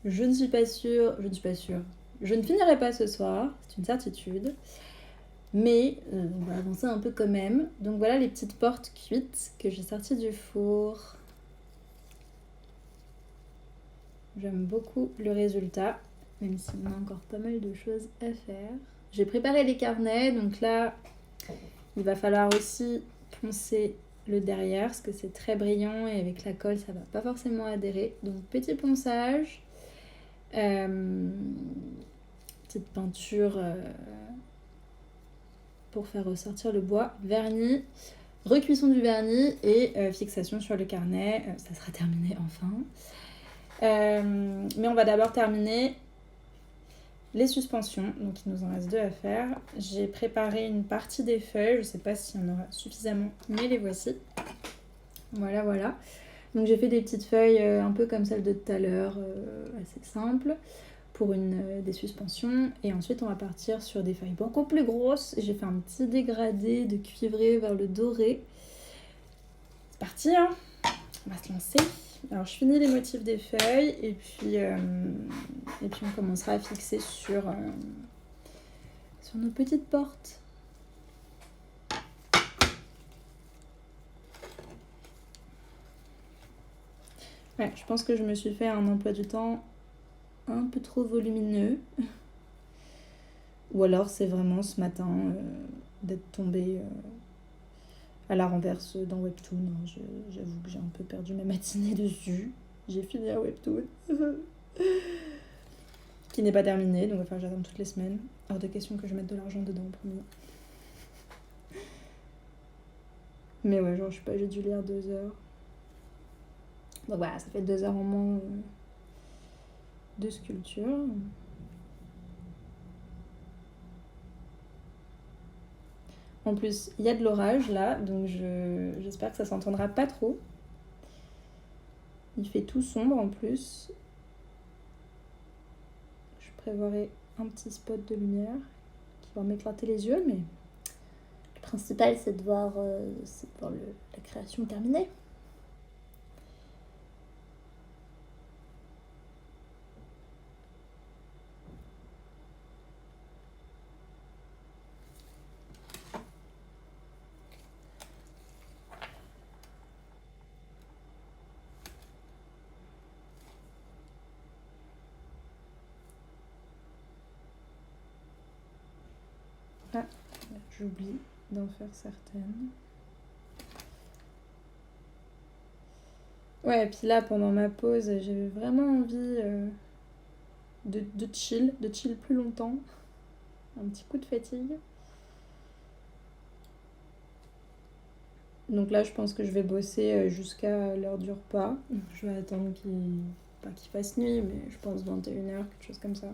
Je ne suis pas sûre, je ne finirai pas ce soir, c'est une certitude. Mais on va avancer un peu quand même. Donc voilà les petites portes cuites que j'ai sorties du four. J'aime beaucoup le résultat, même si on a encore pas mal de choses à faire. J'ai préparé les carnets, donc là, il va falloir aussi poncer le derrière, parce que c'est très brillant et avec la colle, ça va pas forcément adhérer. Donc petit ponçage, petite peinture pour faire ressortir le bois, vernis, recuisson du vernis et fixation sur le carnet. Ça sera terminé enfin. Mais on va d'abord terminer les suspensions, donc il nous en reste 2 à faire. J'ai préparé une partie des feuilles, je ne sais pas s'il y en aura suffisamment, mais les voici. Voilà, voilà. Donc j'ai fait des petites feuilles un peu comme celle de tout à l'heure, assez simples, pour des suspensions. Et ensuite on va partir sur des feuilles beaucoup plus grosses. J'ai fait un petit dégradé de cuivré vers le doré. C'est parti, hein, on va se lancer. Alors je finis les motifs des feuilles et puis on commencera à fixer sur nos petites portes. Ouais, je pense que je me suis fait un emploi du temps un peu trop volumineux. Ou alors c'est vraiment ce matin d'être tombée à la renverse dans Webtoon. J'avoue que j'ai un peu perdu ma matinée dessus. J'ai fini un Webtoon. Qui n'est pas terminé, donc il va falloir que j'attende toutes les semaines. Hors de question que je mette de l'argent dedans en premier. Mais ouais, genre je sais pas, j'ai dû lire 2 heures. Donc voilà, ça fait 2 heures en moins de sculpture. En plus, il y a de l'orage là, donc j'espère que ça s'entendra pas trop. Il fait tout sombre en plus. Je prévoirai un petit spot de lumière qui va m'éclater les yeux, mais le principal c'est de voir, la création terminée. Ah, j'oublie d'en faire certaines. Ouais, et puis là, pendant ma pause, j'avais vraiment envie de chill plus longtemps. Un petit coup de fatigue. Donc là, je pense que je vais bosser jusqu'à l'heure du repas. Je vais attendre pas qu'il fasse nuit, mais je pense 21h, quelque chose comme ça.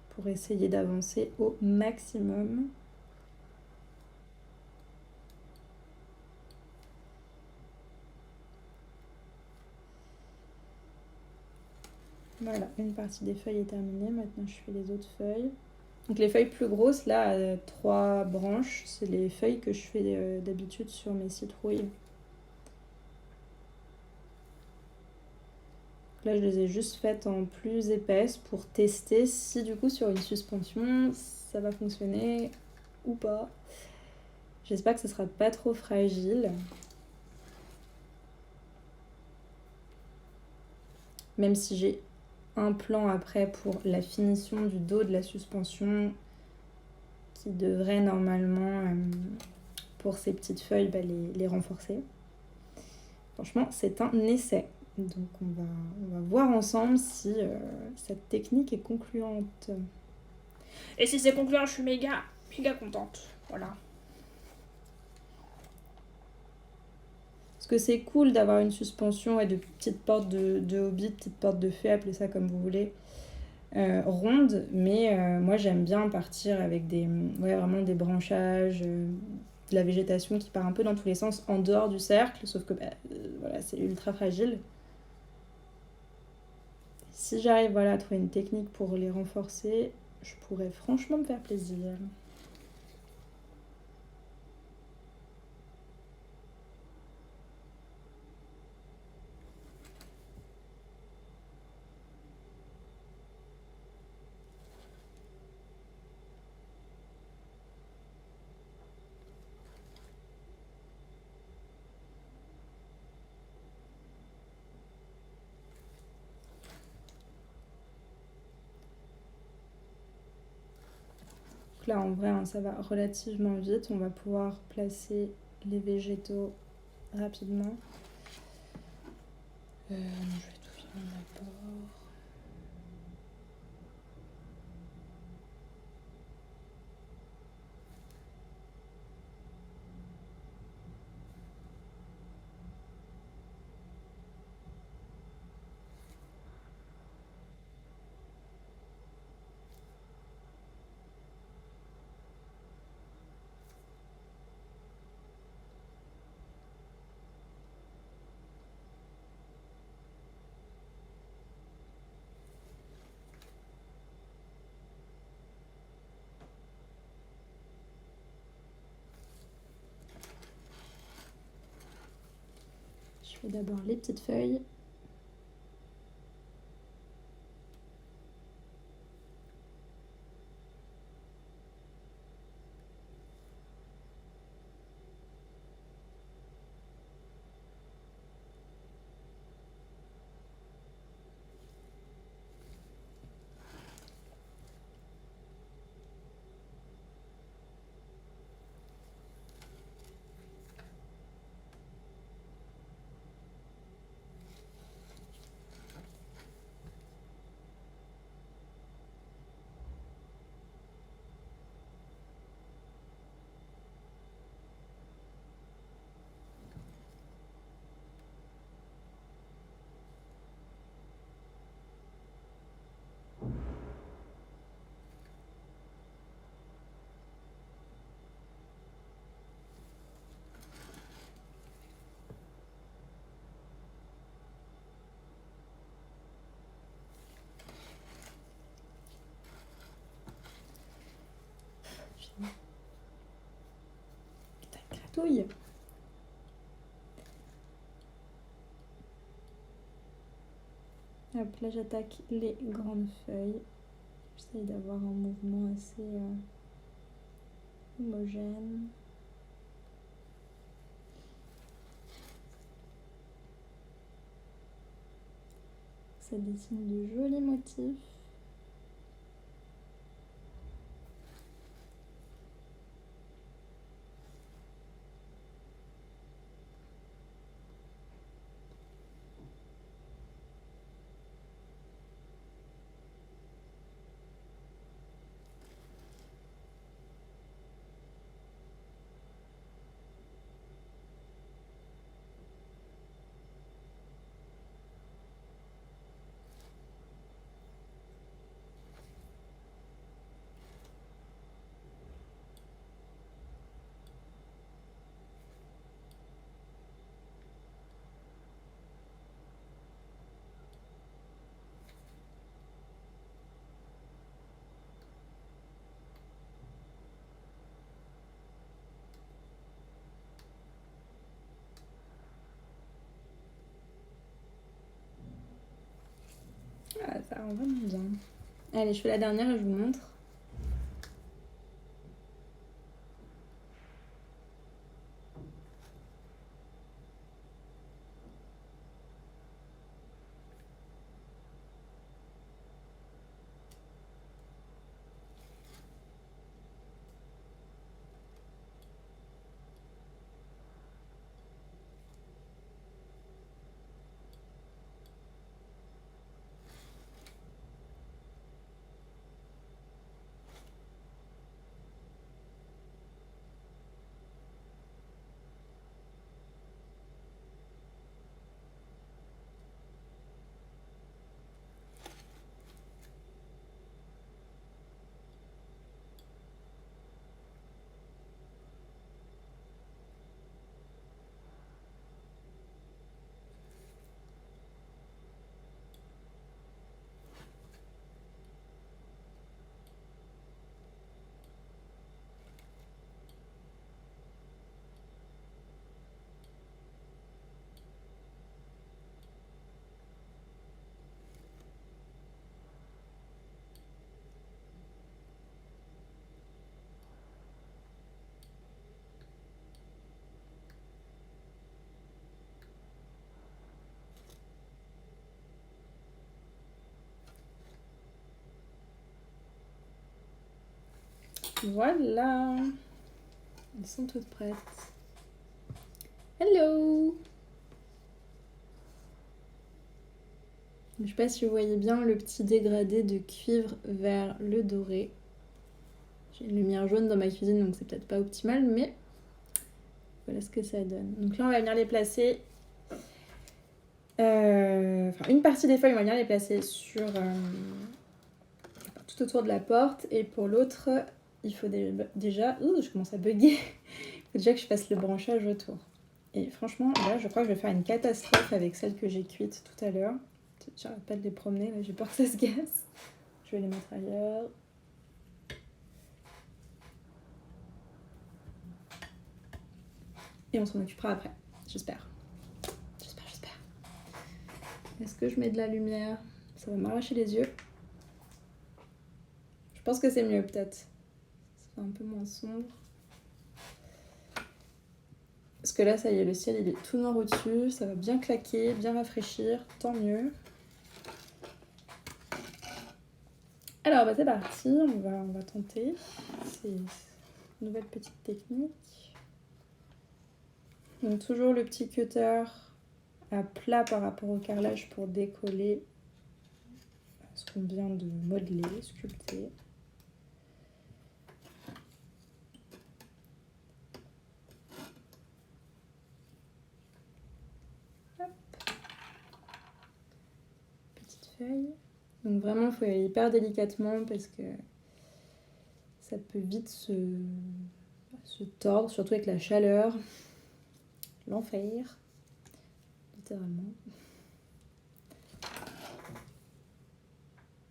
Pour essayer d'avancer au maximum. Voilà, une partie des feuilles est terminée. Maintenant, je fais les autres feuilles. Donc les feuilles plus grosses, là, 3 branches, c'est les feuilles que je fais d'habitude sur mes citrouilles. Là, je les ai juste faites en plus épaisses pour tester si du coup sur une suspension, ça va fonctionner ou pas. J'espère que ce sera pas trop fragile. Même si j'ai un plan après pour la finition du dos de la suspension qui devrait normalement, pour ces petites feuilles, les renforcer. Franchement, c'est un essai. Donc on va voir ensemble si cette technique est concluante. Et si c'est concluant, je suis méga contente. Voilà. Parce que c'est cool d'avoir une suspension et de petites portes de hobbit, petites portes de fée, appelez ça comme vous voulez, rondes. Mais moi j'aime bien partir avec vraiment des branchages, de la végétation qui part un peu dans tous les sens en dehors du cercle. Sauf que voilà, c'est ultra fragile. Si j'arrive à trouver une technique pour les renforcer, je pourrais franchement me faire plaisir. là, en vrai, hein, ça va relativement vite. On va pouvoir placer les végétaux rapidement. Je vais tout filmer d'abord. Je fais d'abord les petites feuilles. Ça gratouille. Hop, là j'attaque les grandes feuilles. J'essaye d'avoir un mouvement assez homogène. Ça dessine de jolis motifs. Ah, ça rend vraiment bien. Allez, je fais la dernière et je vous montre. Voilà. Elles sont toutes prêtes. Hello! Je sais pas si vous voyez bien le petit dégradé de cuivre vers le doré. J'ai une lumière jaune dans ma cuisine, donc c'est peut-être pas optimal, mais voilà ce que ça donne. Donc là, on va venir les placer... une partie des feuilles, on va venir les placer sur... tout autour de la porte. Et pour l'autre, il faut déjà... Ouh, je commence à bugger. Il faut déjà que je fasse le branchage autour. Et franchement, là, je crois que je vais faire une catastrophe avec celles que j'ai cuites tout à l'heure. J'arrête pas de les promener, là, j'ai peur que ça se gasse. Je vais les mettre ailleurs. Et on s'en occupera après, j'espère. J'espère. Est-ce que je mets de la lumière? Ça va m'arracher les yeux. Je pense que c'est mieux, peut-être. Ça fait un peu moins sombre. Parce que là, ça y est, le ciel, il est tout noir au-dessus. Ça va bien claquer, bien rafraîchir. Tant mieux. Alors, bah, c'est parti. On va tenter. C'est une nouvelle petite technique. Donc, toujours le petit cutter à plat par rapport au carrelage pour décoller ce qu'on vient de modeler, sculpter. Hop. Petite feuille. Donc vraiment, il faut y aller hyper délicatement parce que ça peut vite se tordre, surtout avec la chaleur. L'enfer, littéralement.